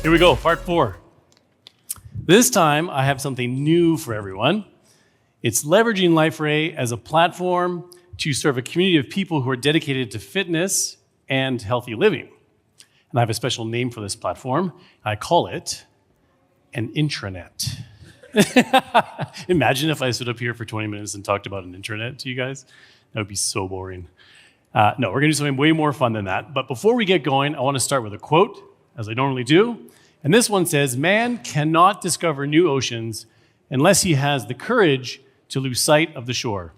Here we go, part 4. This time, I have something new for everyone. It's leveraging Liferay as a platform to serve a community of people who are dedicated to fitness and healthy living. And I have a special name for this platform. I call it an intranet. Imagine if I stood up here for 20 minutes and talked about an intranet to you guys. That would be so boring. No, we're going to do something way more fun than that. But before we get going, I want to start with a quote, as I normally do. And this one says, "Man cannot discover new oceans unless he has the courage to lose sight of the shore."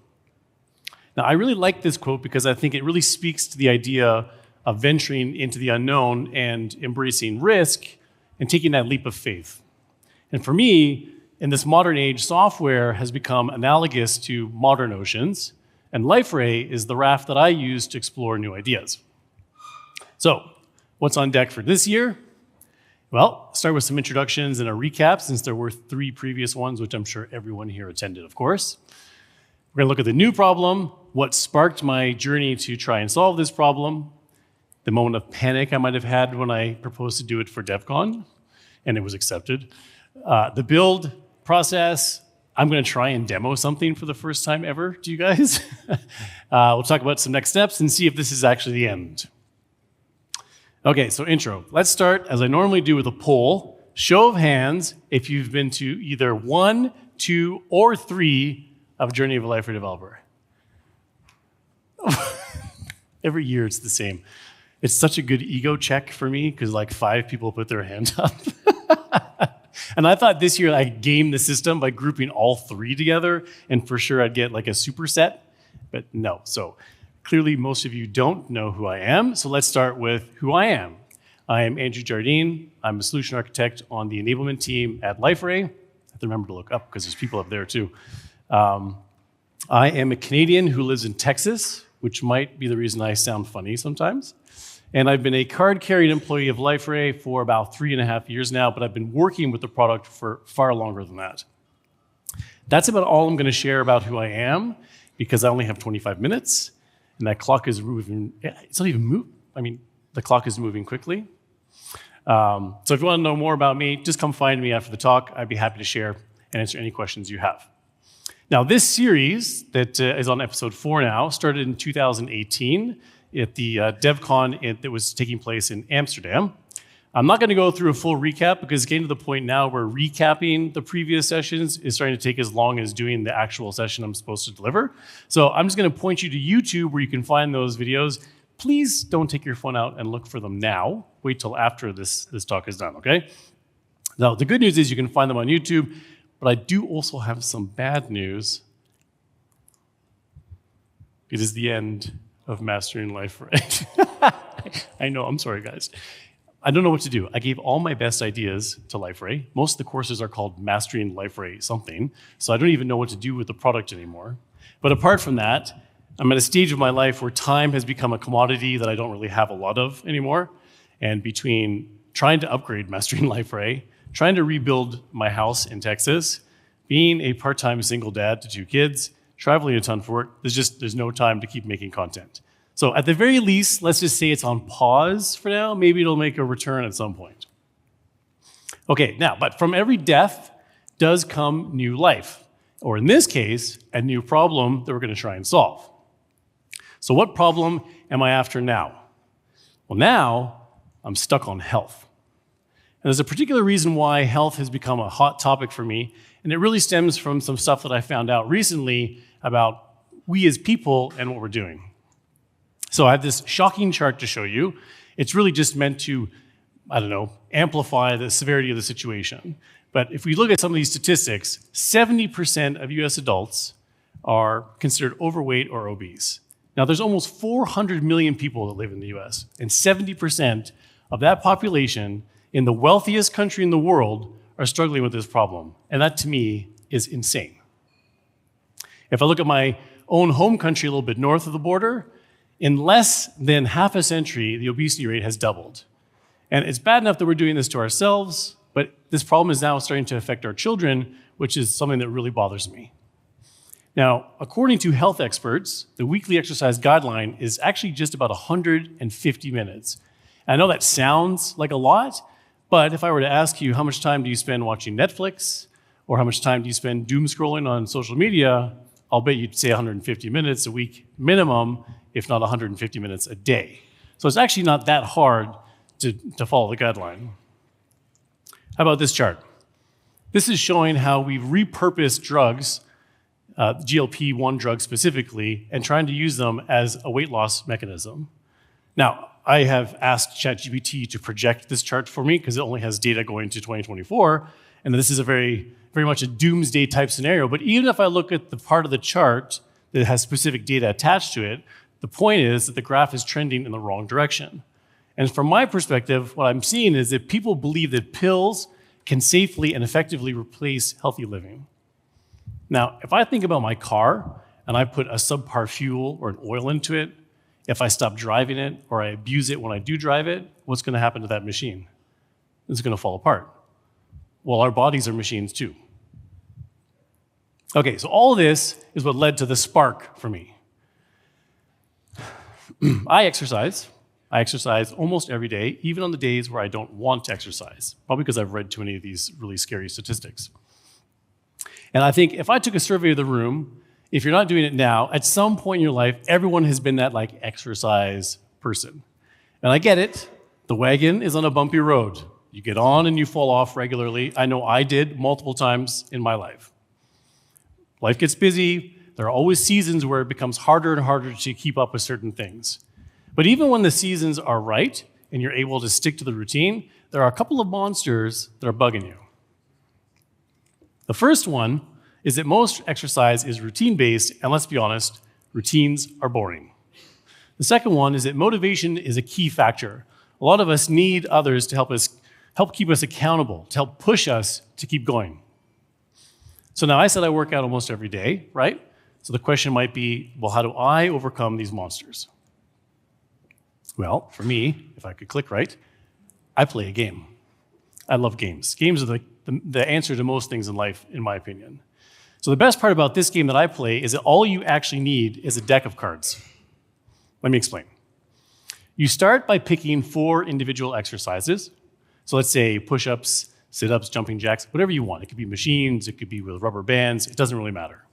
Now, I really like this quote because I think it really speaks to the idea of venturing into the unknown and embracing risk and taking that leap of faith. And for me, in this modern age, software has become analogous to modern oceans, and Liferay is the raft that I use to explore new ideas. So, what's on deck for this year? Well, start with some introductions and a recap, since there were 3 previous ones, which I'm sure everyone here attended, of course. We're going to look at the new problem, what sparked my journey to try and solve this problem, the moment of panic I might have had when I proposed to do it for DevCon, and it was accepted, the build process. I'm going to try and demo something for the first time ever to you guys. We'll talk about some next steps and see if this is actually the end. Okay, so intro. Let's start, as I normally do, with a poll. Show of hands if you've been to either 1, 2, or 3 of Journey of a Liferay Developer. Every year it's the same. It's such a good ego check for me because like 5 people put their hand up. And I thought this year I'd game the system by grouping all 3 together, and for sure I'd get like a superset, but no. So clearly most of you don't know who I am, so let's start with who I am. I am Andrew Jardine. I'm a solution architect on the enablement team at Liferay. I have to remember to look up because there's people up there too. I am a Canadian who lives in Texas, which might be the reason I sound funny sometimes. And I've been a card-carrying employee of Liferay for about 3.5 years now, but I've been working with the product for far longer than that. That's about all I'm going to share about who I am, because I only have 25 minutes, and that clock is moving. It's not even moving. I mean, the clock is moving quickly. So if you want to know more about me, just come find me after the talk. I'd be happy to share and answer any questions you have. Now, this series that is on episode 4 now started in 2018 at the DevCon that was taking place in Amsterdam. I'm not going to go through a full recap because getting to the point now where recapping the previous sessions is starting to take as long as doing the actual session I'm supposed to deliver. So I'm just going to point you to YouTube where you can find those videos. Please don't take your phone out and look for them now. Wait till after this talk is done, okay? Now, the good news is you can find them on YouTube, but I do also have some bad news. It is the end of Mastering Liferay. I know, I'm sorry, guys. I don't know what to do. I gave all my best ideas to Liferay. Most of the courses are called Mastering Liferay something, so I don't even know what to do with the product anymore. But apart from that, I'm at a stage of my life where time has become a commodity that I don't really have a lot of anymore. And between trying to upgrade Mastering Liferay, trying to rebuild my house in Texas, being a part-time single dad to 2 kids, traveling a ton for work, there's no time to keep making content. So at the very least, let's just say it's on pause for now. Maybe it'll make a return at some point. Okay, now, but from every death does come new life, or in this case, a new problem that we're going to try and solve. So what problem am I after now? Well, now I'm stuck on health. And there's a particular reason why health has become a hot topic for me, and it really stems from some stuff that I found out recently about we as people and what we're doing. So I have this shocking chart to show you. It's really just meant to, amplify the severity of the situation. But if we look at some of these statistics, 70% of US adults are considered overweight or obese. Now, there's almost 400 million people that live in the US, and 70% of that population in the wealthiest country in the world are struggling with this problem. And that, to me, is insane. If I look at my own home country a little bit north of the border, in less than half a century, the obesity rate has doubled. And it's bad enough that we're doing this to ourselves, but this problem is now starting to affect our children, which is something that really bothers me. Now, according to health experts, the weekly exercise guideline is actually just about 150 minutes. And I know that sounds like a lot, But if I were to ask you how much time do you spend watching Netflix, or how much time do you spend doom scrolling on social media, I'll bet you'd say 150 minutes a week minimum, if not 150 minutes a day. So it's actually not that hard to follow the guideline. How about this chart? This is showing how we've repurposed drugs, GLP-1 drugs specifically, and trying to use them as a weight loss mechanism. Now, I have asked ChatGPT to project this chart for me because it only has data going to 2024, and this is a very much a doomsday type scenario. But even if I look at the part of the chart that has specific data attached to it, the point is that the graph is trending in the wrong direction. And from my perspective, what I'm seeing is that people believe that pills can safely and effectively replace healthy living. Now, if I think about my car and I put a subpar fuel or an oil into it, if I stop driving it or I abuse it when I do drive it, what's going to happen to that machine? It's going to fall apart. Well, our bodies are machines too. Okay, so all of this is what led to the spark for me. I exercise almost every day, even on the days where I don't want to exercise, probably because I've read too many of these really scary statistics. And I think if I took a survey of the room, if you're not doing it now, at some point in your life, everyone has been that exercise person. And I get it. The wagon is on a bumpy road. You get on and you fall off regularly. I know I did multiple times in my life. Life gets busy. There are always seasons where it becomes harder and harder to keep up with certain things. But even when the seasons are right and you're able to stick to the routine, there are a couple of monsters that are bugging you. The first one is that most exercise is routine-based, and let's be honest, routines are boring. The second one is that motivation is a key factor. A lot of us need others to help keep us accountable, to help push us to keep going. So now I said I work out almost every day, right? So the question might be, well, how do I overcome these monsters? Well, for me, if I could click right, I play a game. I love games. Games are the answer to most things in life, in my opinion. So the best part about this game that I play is that all you actually need is a deck of cards. Let me explain. You start by picking 4 individual exercises. So let's say push-ups, sit-ups, jumping jacks, whatever you want. It could be machines, it could be with rubber bands, it doesn't really matter.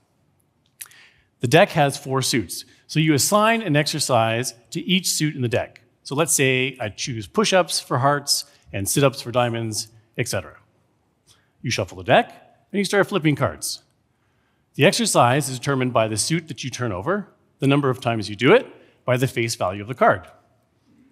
The deck has 4 suits. So you assign an exercise to each suit in the deck. So let's say I choose push-ups for hearts and sit-ups for diamonds, etc. You shuffle the deck and you start flipping cards. The exercise is determined by the suit that you turn over, the number of times you do it, by the face value of the card.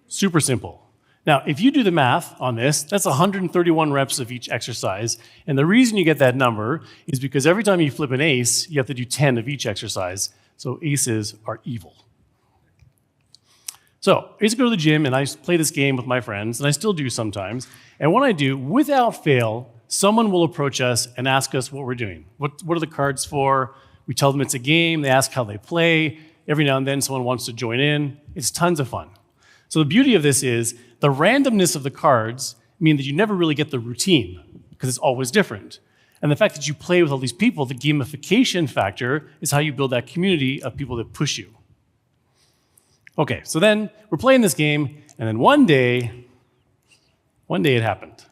Super simple. Now, if you do the math on this, that's 131 reps of each exercise. And the reason you get that number is because every time you flip an ace, you have to do 10 of each exercise. So aces are evil. So I used to go to the gym and I play this game with my friends, and I still do sometimes. And when I do, without fail, someone will approach us and ask us what we're doing. What are the cards for? We tell them it's a game. They ask how they play. Every now and then someone wants to join in. It's tons of fun. So the beauty of this is the randomness of the cards mean that you never really get the routine because it's always different. And the fact that you play with all these people, the gamification factor, is how you build that community of people that push you. Okay, so then we're playing this game, and then one day it happened.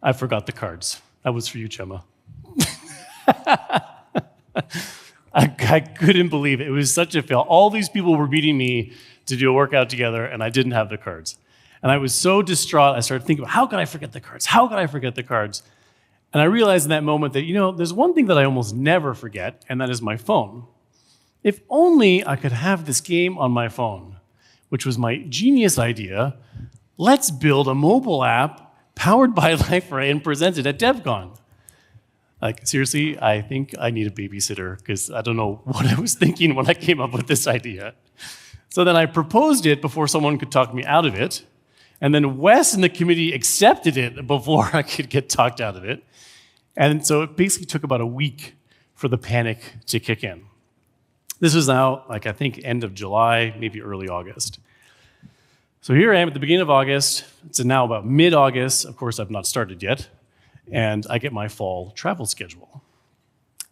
I forgot the cards. That was for you, Chema. I couldn't believe it. It was such a fail. All these people were beating me to do a workout together, and I didn't have the cards. And I was so distraught, I started thinking, how could I forget the cards? How could I forget the cards? And I realized in that moment that, there's one thing that I almost never forget, and that is my phone. If only I could have this game on my phone, which was my genius idea. Let's build a mobile app powered by Liferay and presented at DevCon. Seriously, I think I need a babysitter because I don't know what I was thinking when I came up with this idea. So then I proposed it before someone could talk me out of it. And then Wes and the committee accepted it before I could get talked out of it. And so it basically took about a week for the panic to kick in. This was now, I think, end of July, maybe early August. So here I am at the beginning of August. It's now about mid-August. Of course, I've not started yet. And I get my fall travel schedule.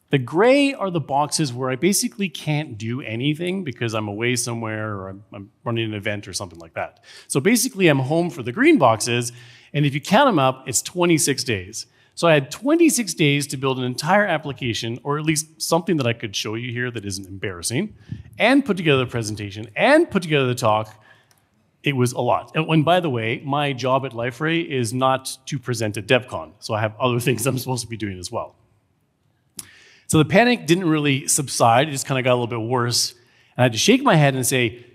The gray are the boxes where I basically can't do anything because I'm away somewhere or I'm running an event or something like that. So basically I'm home for the green boxes, and if you count them up, it's 26 days. So I had 26 days to build an entire application, or at least something that I could show you here that isn't embarrassing, and put together the presentation, and put together the talk. It was a lot. And by the way, my job at Liferay is not to present at DevCon, so I have other things I'm supposed to be doing as well. So the panic didn't really subside. It just kind of got a little bit worse. And I had to shake my head and say,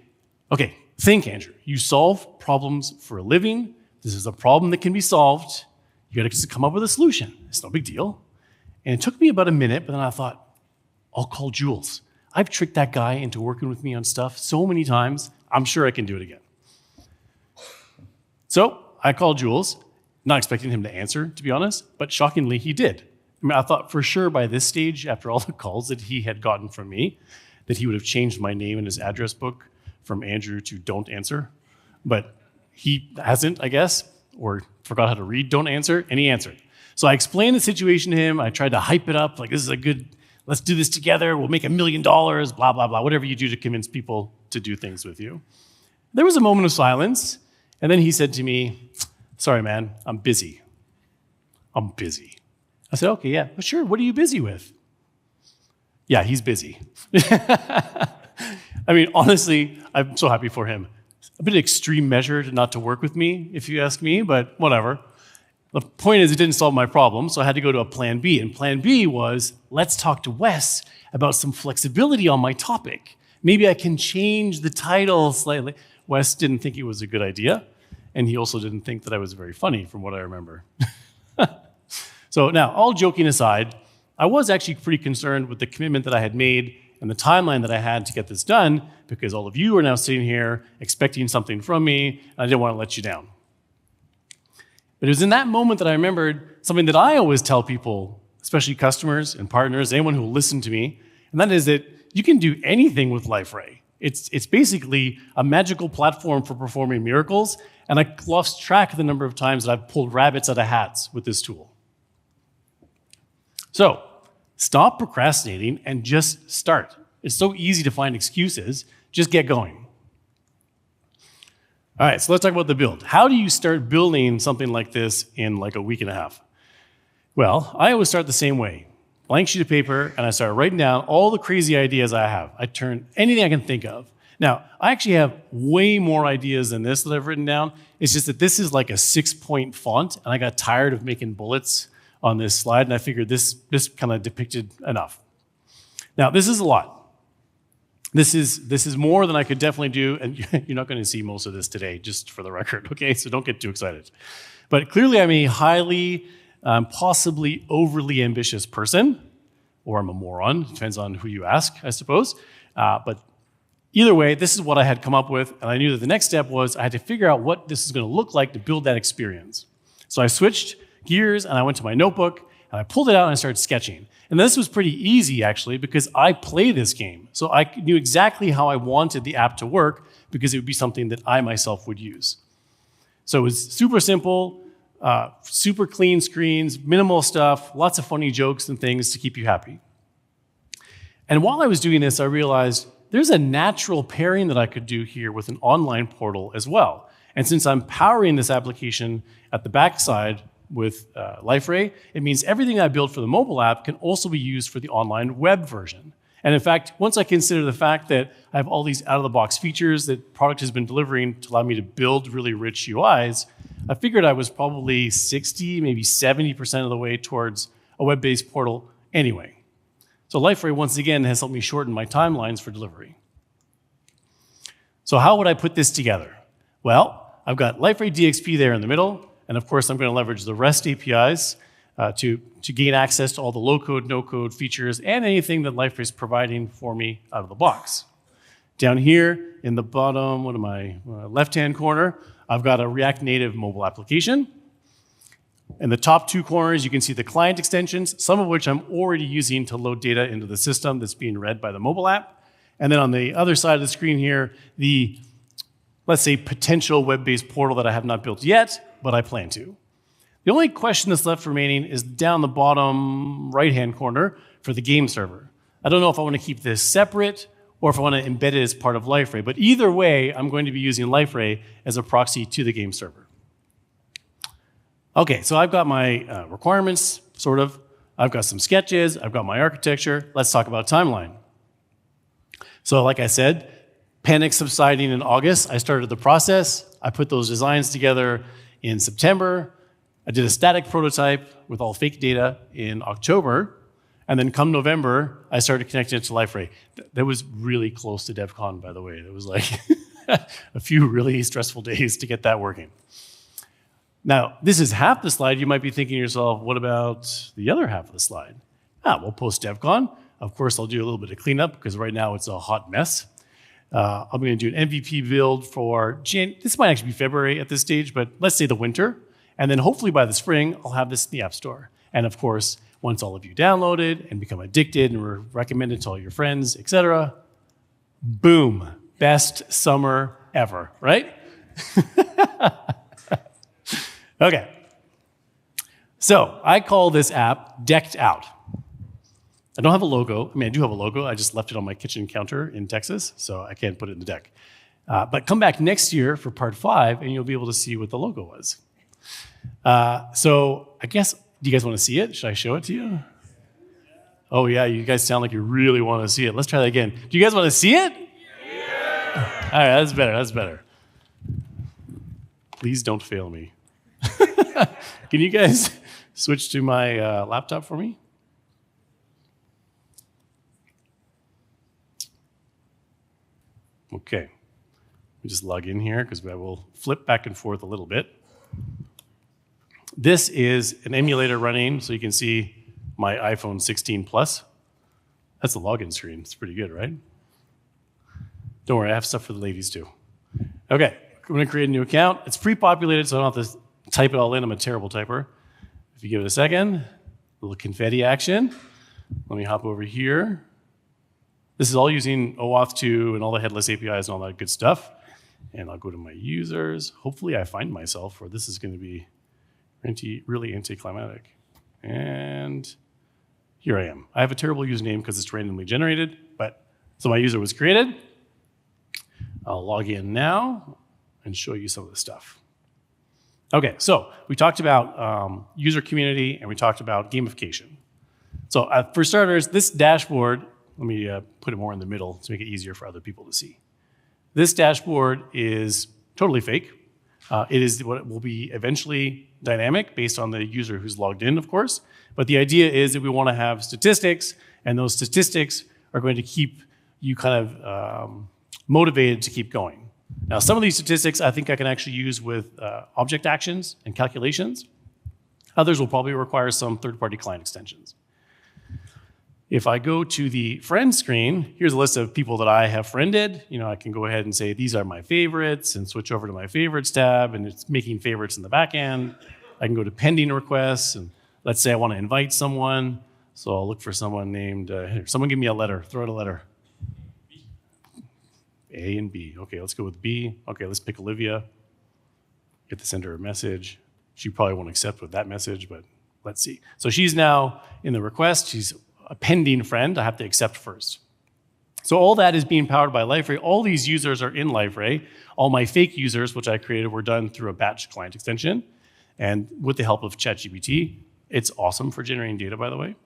okay, think, Andrew. You solve problems for a living. This is a problem that can be solved. You got to just come up with a solution. It's no big deal. And it took me about a minute, but then I thought, I'll call Jules. I've tricked that guy into working with me on stuff so many times. I'm sure I can do it again. So I called Jules, not expecting him to answer, to be honest, but shockingly, he did. I mean, I thought for sure by this stage, after all the calls that he had gotten from me, that he would have changed my name in his address book from Andrew to Don't Answer. But he hasn't, I guess, or forgot how to read Don't Answer, and he answered. So I explained the situation to him. I tried to hype it up, like this is a good, let's do this together. We'll make $1 million, blah, blah, blah, whatever you do to convince people to do things with you. There was a moment of silence, and then he said to me, sorry, man, I'm busy. I'm busy. I said, okay, yeah, well, sure. What are you busy with? Yeah, he's busy. I mean, honestly, I'm so happy for him. A bit of extreme measure not to work with me, if you ask me, but whatever. The point is, it didn't solve my problem, so I had to go to a plan B. And plan B was, let's talk to Wes about some flexibility on my topic. Maybe I can change the title slightly. Wes didn't think it was a good idea, and he also didn't think that I was very funny, from what I remember. So now, all joking aside, I was actually pretty concerned with the commitment that I had made and the timeline that I had to get this done, because all of you are now sitting here expecting something from me, and I didn't want to let you down. But it was in that moment that I remembered something that I always tell people, especially customers and partners, anyone who will listen to me, and that is that you can do anything with Liferay. It's basically a magical platform for performing miracles, and I lost track of the number of times that I've pulled rabbits out of hats with this tool. So, stop procrastinating and just start. It's so easy to find excuses. Just get going. All right, so let's talk about the build. How do you start building something like this in like a week and a half? Well, I always start the same way. Blank sheet of paper, and I start writing down all the crazy ideas I have. I turn anything I can think of. Now, I actually have way more ideas than this that I've written down. It's just that this is like a 6-point font, and I got tired of making bullets on this slide, and I figured this kind of depicted enough. Now, this is a lot. This is more than I could definitely do, and you're not going to see most of this today, just for the record, okay? So don't get too excited. But clearly, I'm a highly, possibly overly ambitious person, or I'm a moron. Depends on who you ask, I suppose. But either way, this is what I had come up with, and I knew that the next step was I had to figure out what this is going to look like to build that experience. So I switched gears, and I went to my notebook, and I pulled it out, and I started sketching. And this was pretty easy, actually, because I play this game. So I knew exactly how I wanted the app to work, because it would be something that I myself would use. So it was super simple, super clean screens, minimal stuff, lots of funny jokes and things to keep you happy. And while I was doing this, I realized there's a natural pairing that I could do here with an online portal as well. And since I'm powering this application at the backside with Liferay, it means everything I build for the mobile app can also be used for the online web version. And in fact, once I consider the fact that I have all these out-of-the-box features that product has been delivering to allow me to build really rich UIs, I figured I was probably 60, maybe 70% of the way towards a web-based portal anyway. So Liferay, once again, has helped me shorten my timelines for delivery. So how would I put this together? Well, I've got Liferay DXP there in the middle, and of course, I'm going to leverage the REST APIs to gain access to all the low-code, no-code features and anything that Liferay is providing for me out of the box. Down here in the bottom, left-hand corner, I've got a React Native mobile application. In the top two corners, you can see the client extensions, some of which I'm already using to load data into the system that's being read by the mobile app. And then on the other side of the screen here, the, let's say, potential web-based portal that I have not built yet, but I plan to. The only question that's left remaining is down the bottom right-hand corner for the game server. I don't know if I want to keep this separate or if I want to embed it as part of Liferay, but either way, I'm going to be using Liferay as a proxy to the game server. Okay, so I've got my requirements, sort of. I've got some sketches. I've got my architecture. Let's talk about timeline. So like I said, panic subsiding in August, I started the process. I put those designs together in September. I did a static prototype with all fake data in October. And then come November, I started connecting it to Liferay. That was really close to DevCon, by the way. It was like a few really stressful days to get that working. Now, this is half the slide. You might be thinking to yourself, what about the other half of the slide? Well, post DevCon, of course, I'll do a little bit of cleanup because right now it's a hot mess. I'm going to do an MVP build for this might actually be February at this stage, but let's say the winter. And then hopefully by the spring, I'll have this in the App Store. And of course, once all of you download it and become addicted and recommend it to all your friends, etc., boom, best summer ever, right? Okay. So I call this app Decked Out. I don't have a logo. I mean, I do have a logo. I just left it on my kitchen counter in Texas, so I can't put it in the deck. But come back next year for part 5, and you'll be able to see what the logo was. So I guess, do you guys want to see it? Should I show it to you? Oh, yeah, you guys sound like you really want to see it. Let's try that again. Do you guys want to see it? Yeah. All right, that's better. That's better. Please don't fail me. Can you guys switch to my laptop for me? Okay. Let me just log in here because I will flip back and forth a little bit. This is an emulator running, so you can see my iPhone 16 Plus. That's the login screen. It's pretty good, right? Don't worry, I have stuff for the ladies too. Okay, I'm going to create a new account. It's pre-populated, so I don't have to type it all in. I'm a terrible typer. If you give it a second, a little confetti action. Let me hop over here. This is all using OAuth 2 and all the headless APIs and all that good stuff. And I'll go to my users. Hopefully I find myself, or this is going to be really anticlimactic. And here I am. I have a terrible username because it's randomly generated, but so my user was created. I'll log in now and show you some of the stuff. Okay, so we talked about user community and we talked about gamification. So for starters, this dashboard, let me put it more in the middle to make it easier for other people to see. This dashboard is totally fake. It is what will be eventually dynamic based on the user who's logged in, of course. But the idea is that we want to have statistics, and those statistics are going to keep you kind of motivated to keep going. Now, some of these statistics I think I can actually use with object actions and calculations. Others will probably require some third-party client extensions. If I go to the friend screen, here's a list of people that I have friended. You know, I can go ahead and say, these are my favorites, and switch over to my favorites tab, and it's making favorites in the back end. I can go to pending requests, and let's say I want to invite someone. So I'll look for someone named, here, someone give me a letter, throw out a letter. B. A and B. Okay, let's go with B. Okay, let's pick Olivia. Get to send her a message. She probably won't accept with that message, but let's see. So she's now in the request. She's a pending friend. I have to accept first. So all that is being powered by Liferay. All these users are in Liferay. All my fake users, which I created, were done through a batch client extension. And with the help of ChatGPT, it's awesome for generating data, by the way.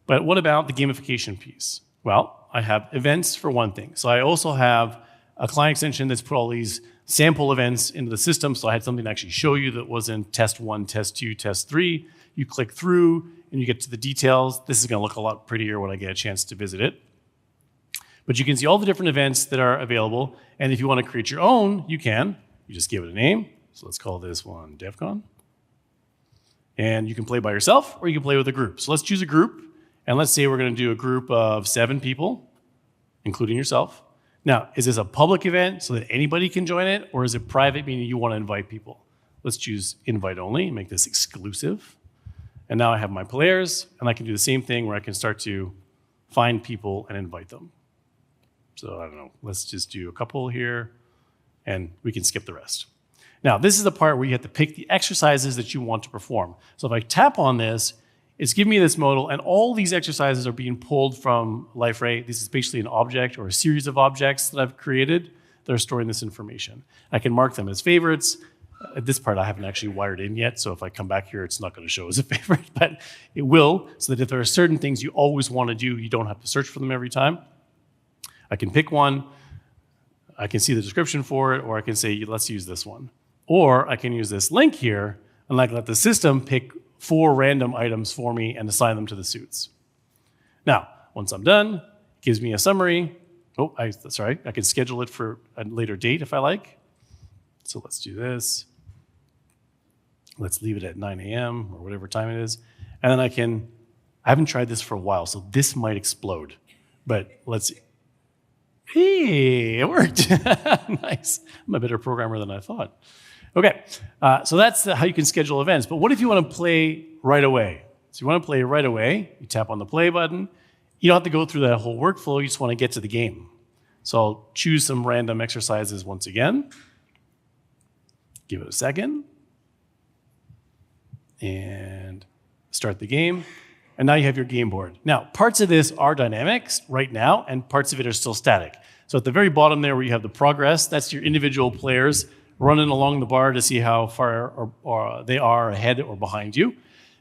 But what about the gamification piece? Well, I have events for one thing. So I also have a client extension that's put all these sample events into the system. So I had something to actually show you that was in test 1, test 2, test 3. You click through and you get to the details. This is going to look a lot prettier when I get a chance to visit it. But you can see all the different events that are available. And if you want to create your own, you can. You just give it a name. So let's call this one DevCon. And you can play by yourself or you can play with a group. So let's choose a group. And let's say we're going to do a group of 7 people, including yourself. Now, is this a public event so that anybody can join it? Or is it private, meaning you want to invite people? Let's choose invite only and make this exclusive. And now I have my players, and I can do the same thing where I can start to find people and invite them. So I don't know, let's just do a couple here, and we can skip the rest. Now, this is the part where you have to pick the exercises that you want to perform. So if I tap on this, it's giving me this modal, and all these exercises are being pulled from Liferay. This is basically an object or a series of objects that I've created that are storing this information. I can mark them as favorites. This part I haven't actually wired in yet, so if I come back here, it's not going to show as a favorite, but it will, so that if there are certain things you always want to do, you don't have to search for them every time. I can pick one, I can see the description for it, or I can say, let's use this one. Or I can use this link here, and let the system pick 4 random items for me and assign them to the suits. Now, once I'm done, it gives me a summary. Sorry, I can schedule it for a later date if I like. So let's do this. Let's leave it at 9 a.m. or whatever time it is. And then I haven't tried this for a while, so this might explode. But let's see. Hey, it worked. Nice. I'm a better programmer than I thought. Okay, so that's how you can schedule events. But what if you want to play right away? So you want to play right away, you tap on the play button. You don't have to go through that whole workflow, you just want to get to the game. So I'll choose some random exercises once again. Give it a second. And start the game. And now you have your game board. Now, parts of this are dynamics right now, and parts of it are still static. So at the very bottom there where you have the progress, that's your individual players running along the bar to see how far they are ahead or behind you.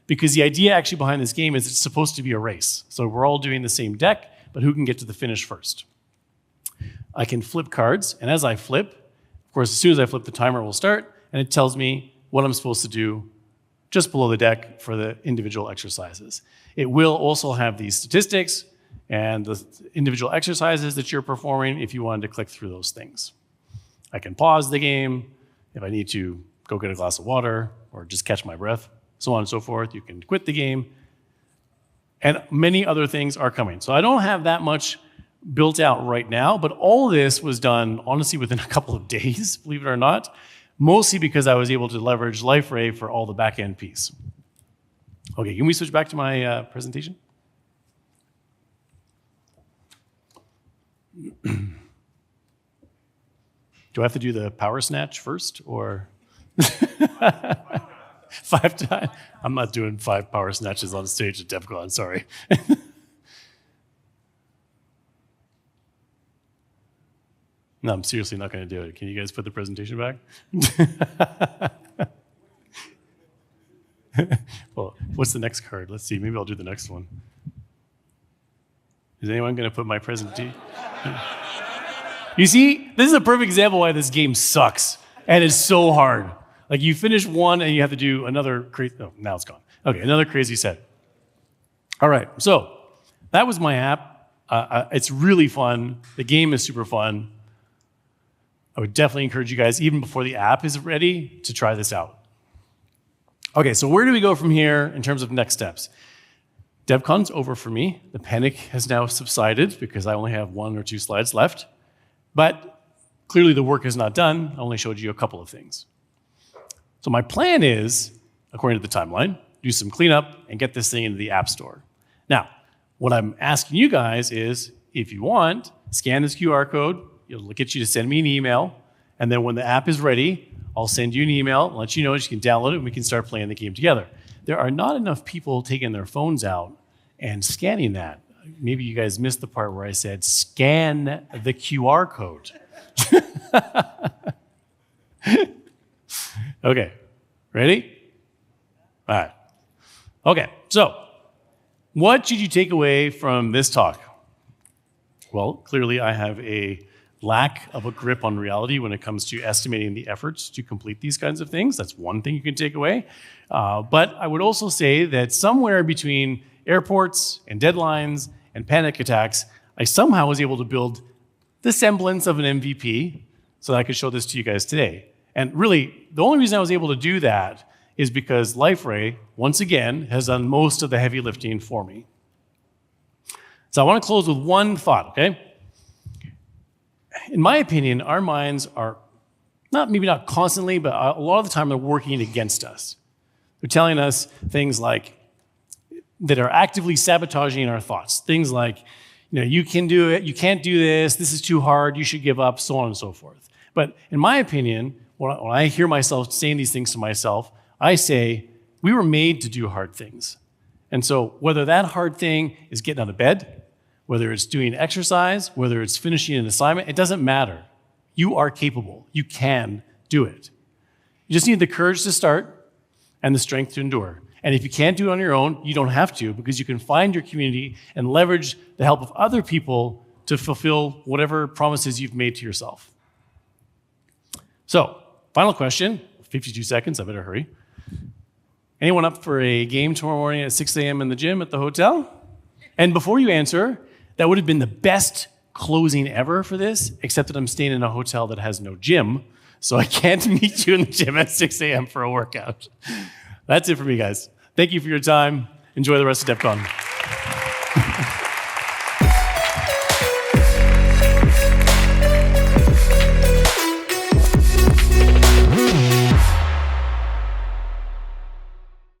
Because the idea actually behind this game is it's supposed to be a race. So we're all doing the same deck, but who can get to the finish first? I can flip cards, and as I flip, of course, as soon as I flip, the timer will start, and it tells me what I'm supposed to do just below the deck for the individual exercises. It will also have these statistics and the individual exercises that you're performing if you wanted to click through those things. I can pause the game if I need to go get a glass of water or just catch my breath, so on and so forth. You can quit the game. And many other things are coming. So I don't have that much built out right now, but all of this was done, honestly, within a couple of days, believe it or not, mostly because I was able to leverage Liferay for all the back-end piece. Okay, can we switch back to my presentation? Do I have to do the power snatch first, or 5 times? I'm not doing 5 power snatches on stage at DevCon, sorry. No, I'm seriously not going to do it. Can you guys put the presentation back? Well, what's the next card? Let's see. Maybe I'll do the next one. Is anyone going to put my presentation? You see, this is a perfect example why this game sucks and is so hard. Like you finish one and you have to do another crazy. Oh, now it's gone. Okay, another crazy set. All right, so that was my app. It's really fun. The game is super fun. I would definitely encourage you guys, even before the app is ready, to try this out. Okay, so where do we go from here in terms of next steps? DevCon's over for me. The panic has now subsided because I only have 1 or 2 slides left. But clearly the work is not done. I only showed you a couple of things. So my plan is, according to the timeline, do some cleanup and get this thing into the App Store. Now, what I'm asking you guys is, if you want, scan this QR code. It'll get you to send me an email. And then when the app is ready, I'll send you an email, let you know, you can download it, and we can start playing the game together. There are not enough people taking their phones out and scanning that. Maybe you guys missed the part where I said, scan the QR code. Okay, ready? All right. Okay, so what should you take away from this talk? Well, clearly I have a lack of a grip on reality when it comes to estimating the efforts to complete these kinds of things. That's one thing you can take away. But I would also say that somewhere between airports and deadlines and panic attacks, I somehow was able to build the semblance of an MVP so that I could show this to you guys today. And really, the only reason I was able to do that is because Liferay, once again, has done most of the heavy lifting for me. So I want to close with one thought, okay? In my opinion, our minds are maybe not constantly, but a lot of the time they're working against us. They're telling us things like, that are actively sabotaging our thoughts. Things like, you can do it, you can't do this is too hard, you should give up, so on and so forth. But in my opinion, when I hear myself saying these things to myself, I say, we were made to do hard things. And so whether that hard thing is getting out of bed, whether it's doing exercise, whether it's finishing an assignment, it doesn't matter. You are capable. You can do it. You just need the courage to start and the strength to endure. And if you can't do it on your own, you don't have to, because you can find your community and leverage the help of other people to fulfill whatever promises you've made to yourself. So, final question, 52 seconds, I better hurry. Anyone up for a game tomorrow morning at 6 a.m. in the gym at the hotel? And before you answer, that would have been the best closing ever for this, except that I'm staying in a hotel that has no gym, so I can't meet you in the gym at 6 a.m. for a workout. That's it for me, guys. Thank you for your time. Enjoy the rest of DEF CON.